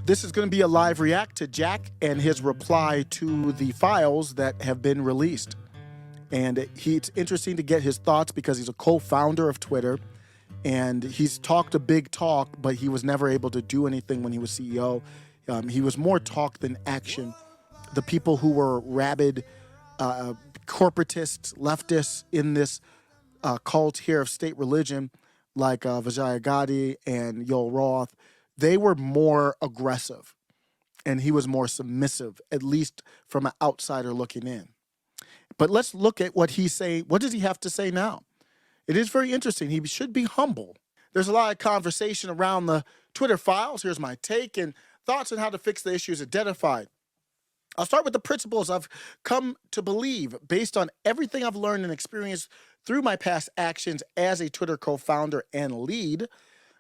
This is going to be a live react to Jack and his reply to the files that have been released. And it's interesting to get his thoughts because he's a co-founder of Twitter, and he's talked a big talk, but he was never able to do anything when he was CEO. He was more talk than action. The people who were rabid corporatists, leftists in this cult here of state religion, like Vijaya Gadde and Yoel Roth, they were more aggressive, and he was more submissive, at least from an outsider looking in. But let's look at what he's saying. What does he have to say now? It is very interesting. He should be humble. There's a lot of conversation around the Twitter files. Here's my take and thoughts on how to fix the issues identified. I'll start with the principles I've come to believe based on everything I've learned and experienced through my past actions as a Twitter co-founder and lead.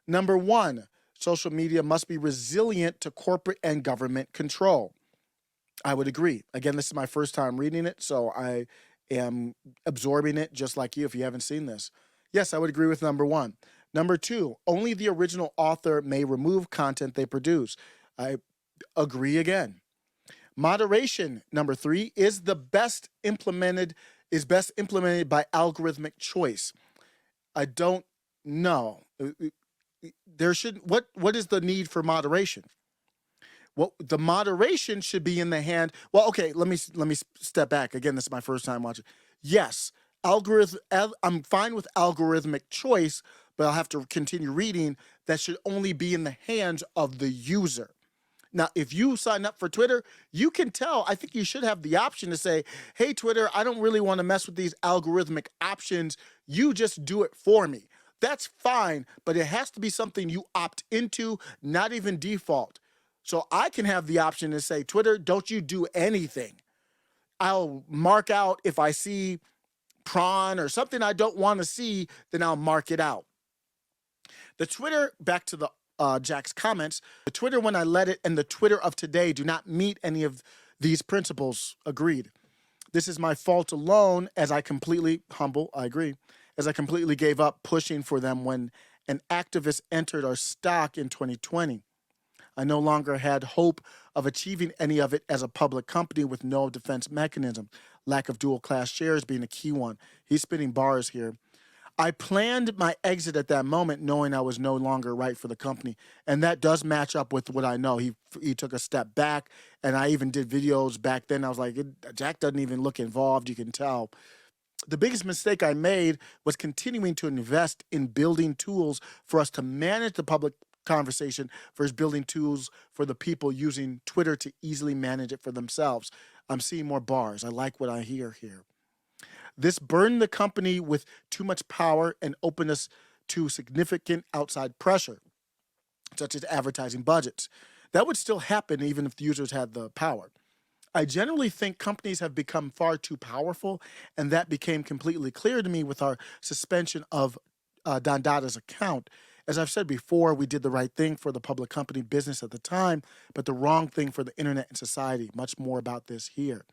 Number one, social media must be resilient to corporate and government control. I would agree. Again, this is my first time reading it, so I am absorbing it just like you if you haven't seen this. Yes, I would agree with number one. Number two, only the original author may remove content they produce. I agree again. Moderation, number three, is best implemented by algorithmic choice. I don't know. There should what is the need for moderation? Well, the moderation should be in the hand. Well, okay, let me step back. Again, this is my first time watching. Yes, I'm fine with algorithmic choice, but I'll have to continue reading. That should only be in the hands of the user. Now, if you sign up for Twitter, you can tell, I think you should have the option to say, hey, Twitter, I don't really want to mess with these algorithmic options. You just do it for me. That's fine, but it has to be something you opt into, not even default. So I can have the option to say, Twitter, don't you do anything. I'll mark out if I see prawn or something I don't want to see, then I'll mark it out. The Twitter, back to the Jack's comments, the Twitter when I let it and the Twitter of today do not meet any of these principles. Agreed. This is my fault alone, as I completely gave up pushing for them when an activist entered our stock in 2020. I no longer had hope of achieving any of it as a public company with no defense mechanism, lack of dual class shares being a key one. He's spitting bars here. I planned my exit at that moment knowing I was no longer right for the company. And that does match up with what I know. He took a step back, and I even did videos back then. I was like, Jack doesn't even look involved, you can tell. The biggest mistake I made was continuing to invest in building tools for us to manage the public conversation versus building tools for the people using Twitter to easily manage it for themselves. I'm seeing more bars. I like what I hear here. This burned the company with too much power and opened us to significant outside pressure, such as advertising budgets. That would still happen even if the users had the power. I generally think companies have become far too powerful, and that became completely clear to me with our suspension of Don Dada's account. As I've said before, we did the right thing for the public company business at the time, but the wrong thing for the internet and society. Much more about this here.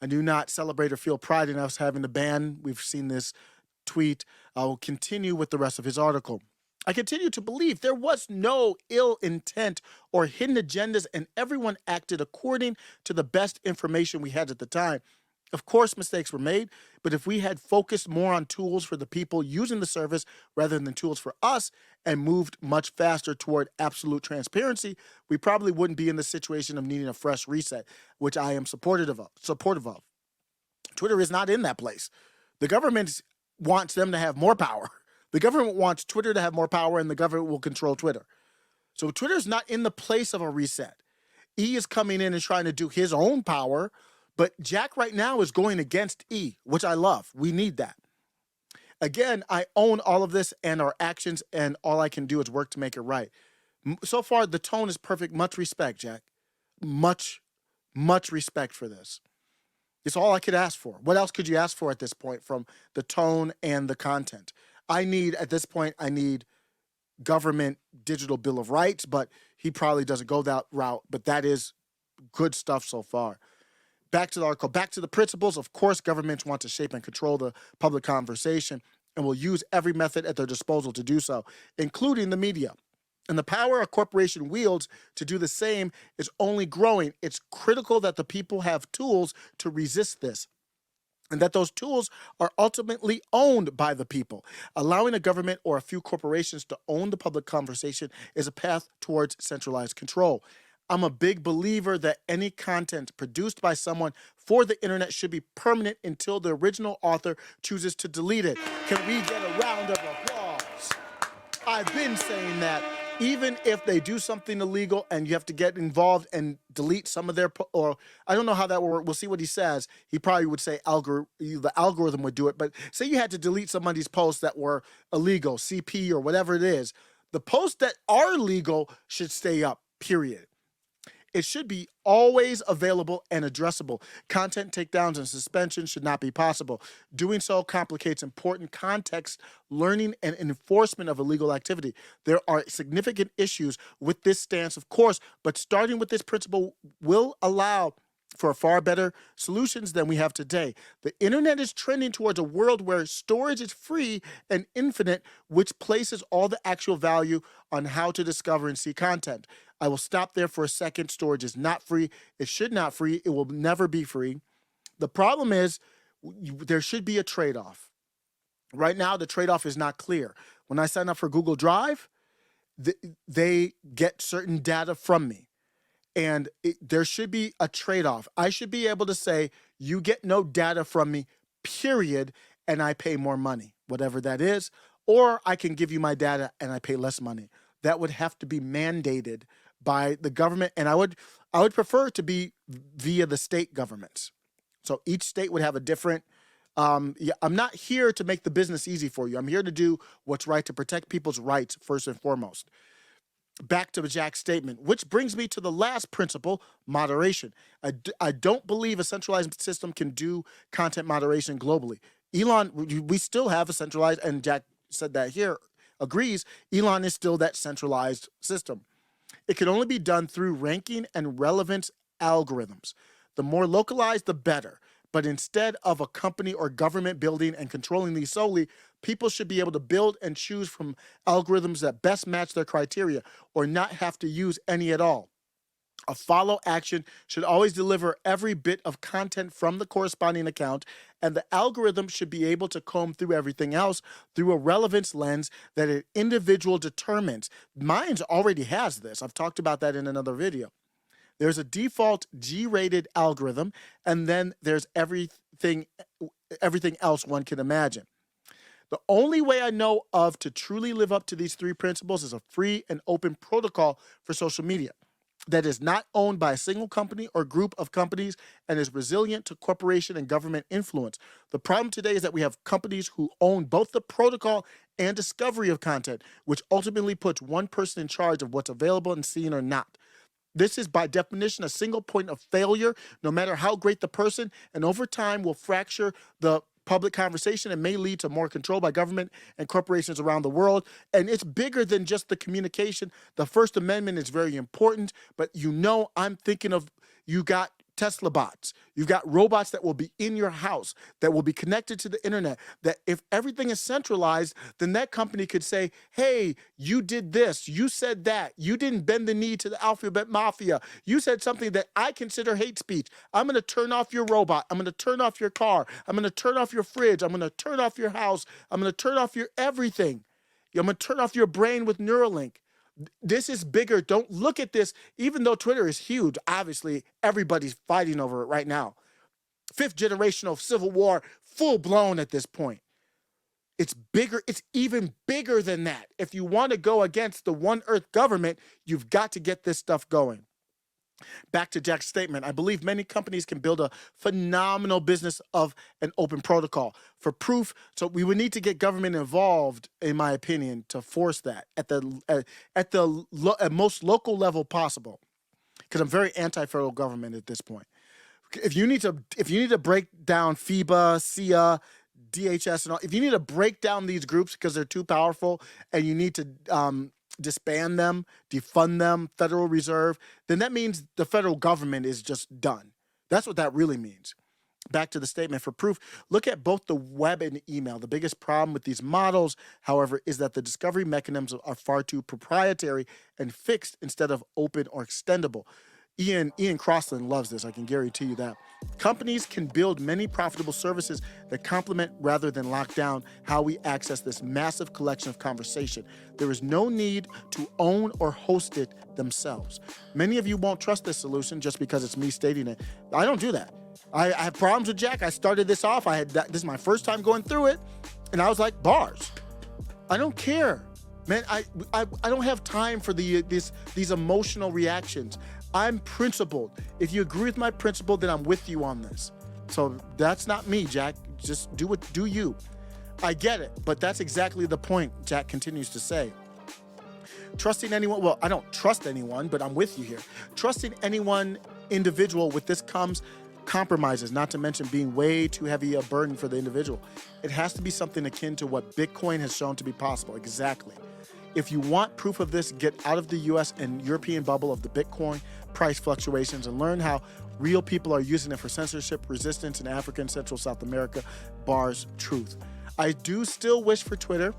I do not celebrate or feel pride in us having to ban. We've seen this tweet. I will continue with the rest of his article. I continue to believe there was no ill intent or hidden agendas, and everyone acted according to the best information we had at the time. Of course, mistakes were made, but if we had focused more on tools for the people using the service rather than tools for us and moved much faster toward absolute transparency, we probably wouldn't be in the situation of needing a fresh reset, which I am supportive of. Twitter is not in that place. The government wants them to have more power. The government wants Twitter to have more power, and the government will control Twitter. So Twitter is not in the place of a reset. E is coming in and trying to do his own power, but Jack right now is going against E, which I love. We need that. Again, I own all of this and our actions, and all I can do is work to make it right. So far, the tone is perfect. Much respect, Jack. Much respect for this. It's all I could ask for. What else could you ask for at this point from the tone and the content? At this point, I need government digital bill of rights, but he probably doesn't go that route, but that is good stuff so far. Back to the article, back to the principles. Of course, governments want to shape and control the public conversation and will use every method at their disposal to do so, including the media. And the power a corporation wields to do the same is only growing. It's critical that the people have tools to resist this, and that those tools are ultimately owned by the people. Allowing a government or a few corporations to own the public conversation is a path towards centralized control. I'm a big believer that any content produced by someone for the internet should be permanent until the original author chooses to delete it. Can we get a round of applause? I've been saying that even if they do something illegal and you have to get involved and delete some of their, or I don't know how that will work. We'll see what he says. He probably would say the algorithm would do it. But say you had to delete somebody's posts that were illegal, CP or whatever it is. The posts that are legal should stay up, period. It should be always available and addressable. Content takedowns and suspensions should not be possible. Doing so complicates important context, learning, and enforcement of illegal activity. There are significant issues with this stance, of course, but starting with this principle will allow for far better solutions than we have today. The internet is trending towards a world where storage is free and infinite, which places all the actual value on how to discover and see content. I will stop there for a second. Storage is not free. It should not free. It will never be free. The problem is there should be a trade-off. Right now, the trade-off is not clear. When I sign up for Google Drive, they get certain data from me. And there should be a trade-off. I should be able to say, you get no data from me, period, and I pay more money, whatever that is. Or I can give you my data and I pay less money. That would have to be mandated by the government. And I would prefer it to be via the state governments. So each state would have a different, I'm not here to make the business easy for you. I'm here to do what's right to protect people's rights first and foremost. Back to Jack's statement, which brings me to the last principle, moderation. I don't believe a centralized system can do content moderation globally. Elon, we still have a centralized, and Jack said that here, agrees, Elon is still that centralized system. It can only be done through ranking and relevance algorithms. The more localized, the better. But instead of a company or government building and controlling these solely, people should be able to build and choose from algorithms that best match their criteria, or not have to use any at all. A follow action should always deliver every bit of content from the corresponding account, and the algorithm should be able to comb through everything else through a relevance lens that an individual determines. Mine already has this. I've talked about that in another video. There's a default G-rated algorithm, and then there's everything else one can imagine. The only way I know of to truly live up to these three principles is a free and open protocol for social media that is not owned by a single company or group of companies and is resilient to corporation and government influence. The problem today is that we have companies who own both the protocol and discovery of content, which ultimately puts one person in charge of what's available and seen or not. This is by definition a single point of failure, no matter how great the person, and over time will fracture the public conversation and may lead to more control by government and corporations around the world. And it's bigger than just the communication. The First Amendment is very important, but I'm thinking of, you got Tesla bots. You've got robots that will be in your house, that will be connected to the internet, that if everything is centralized, then that company could say, hey, you did this, you said that, you didn't bend the knee to the alphabet mafia, you said something that I consider hate speech. I'm going to turn off your robot. I'm going to turn off your car. I'm going to turn off your fridge. I'm going to turn off your house. I'm going to turn off your everything. I'm going to turn off your brain with Neuralink. This is bigger. Don't look at this. Even though Twitter is huge, obviously everybody's fighting over it right now. Fifth generational civil war, full blown at this point. It's bigger. It's even bigger than that. If you want to go against the one earth government, you've got to get this stuff going. Back to Jack's statement, I believe many companies can build a phenomenal business of an open protocol. For proof, so we would need to get government involved, in my opinion, to force that at the most local level possible. Because I'm very anti-federal government at this point. If you need to break down FIBA, SIA, DHS, and all, if you need to break down these groups because they're too powerful, and you need to disband them, defund them, Federal Reserve, then that means the federal government is just done. That's what that really means. Back to the statement for proof, look at both the web and email. The biggest problem with these models, however, is that the discovery mechanisms are far too proprietary and fixed instead of open or extendable. Ian Crossland loves this, I can guarantee you that. Companies can build many profitable services that complement rather than lock down how we access this massive collection of conversation. There is no need to own or host it themselves. Many of you won't trust this solution just because it's me stating it. I don't do that. I have problems with Jack. I started this off. This is my first time going through it, and I was like, bars. I don't care, man. I don't have time for these emotional reactions. I'm principled. If you agree with my principle, then I'm with you on this. So that's not me, Jack. Just do you. I get it, but that's exactly the point, Jack continues to say. Trusting anyone, well, I don't trust anyone, but I'm with you here. Trusting anyone individual with this comes compromises, not to mention being way too heavy a burden for the individual. It has to be something akin to what Bitcoin has shown to be possible. Exactly. If you want proof of this, get out of the US and European bubble of the Bitcoin price fluctuations and learn how real people are using it for censorship resistance in Africa and Central South America. Bars truth. I do still wish for Twitter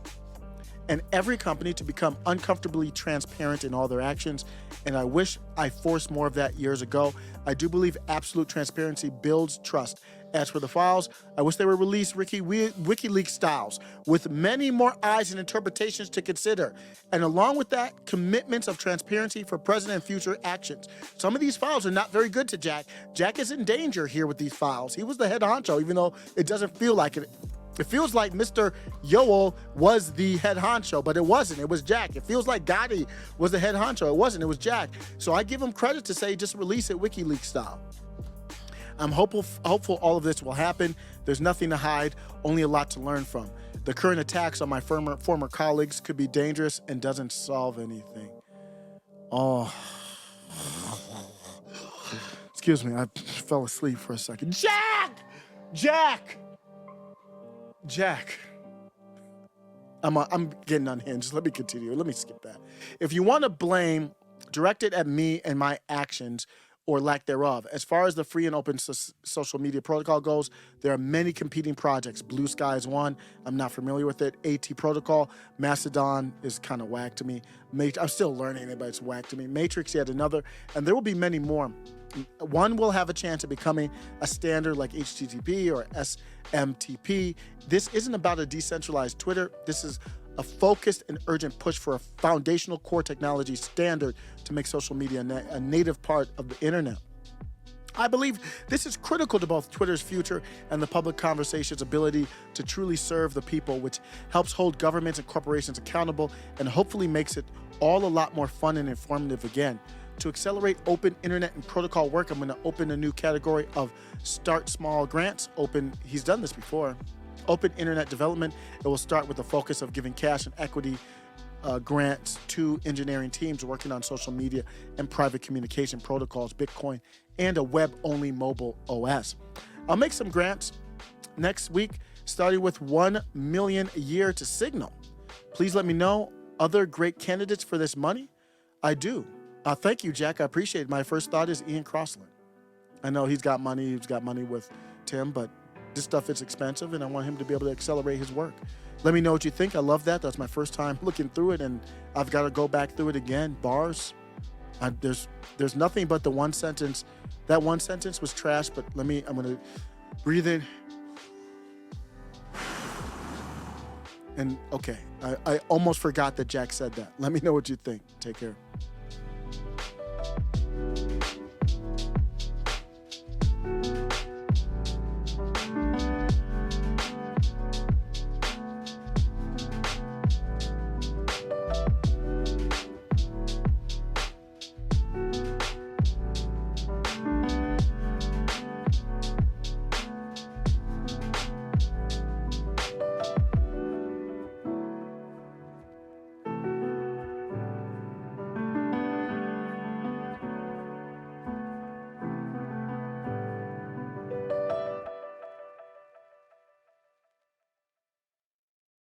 and every company to become uncomfortably transparent in all their actions, and I wish I forced more of that years ago. I do believe absolute transparency builds trust. As for the files, I wish they were released WikiLeaks styles, with many more eyes and interpretations to consider. And along with that, commitments of transparency for present and future actions. Some of these files are not very good to Jack. Jack is in danger here with these files. He was the head honcho, even though it doesn't feel like it. It feels like Mr. Yoel was the head honcho, but it wasn't. It was Jack. It feels like Gotti was the head honcho. It wasn't. It was Jack. So I give him credit to say just release it WikiLeaks style. I'm hopeful all of this will happen. There's nothing to hide, only a lot to learn from. The current attacks on my former colleagues could be dangerous and doesn't solve anything. Oh. Excuse me, I fell asleep for a second. Jack! I'm getting unhinged. Let me continue. Let me skip that. If you want to blame, direct it at me and my actions or lack thereof. As far as the free and open social media protocol goes, there are many competing projects. Blue Sky is one. I'm not familiar with it. AT Protocol. Mastodon is kind of whack to me. I'm still learning it, but it's whack to me. Matrix yet another. And there will be many more. One will have a chance of becoming a standard like HTTP or SMTP. This isn't about a decentralized Twitter. This is a focused and urgent push for a foundational core technology standard to make social media a native part of the internet. I believe this is critical to both Twitter's future and the public conversation's ability to truly serve the people, which helps hold governments and corporations accountable and hopefully makes it all a lot more fun and informative again. To accelerate open internet and protocol work, I'm going to open a new category of Start Small Grants. He's done this before. Open internet development. It will start with the focus of giving cash and equity grants to engineering teams working on social media and private communication protocols, Bitcoin, and a web-only mobile OS. I'll make some grants next week, starting with $1 million a year to Signal. Please let me know other great candidates for this money. I do. Thank you, Jack. I appreciate it. My first thought is Ian Crossland. I know he's got money. He's got money with Tim, but this stuff is expensive, and I want him to be able to accelerate his work. Let me know what you think. I love that. That's my first time looking through it, and I've got to go back through it again. Bars. There's nothing but the one sentence. That one sentence was trash, but I'm going to breathe in. And okay, I almost forgot that Jack said that. Let me know what you think. Take care.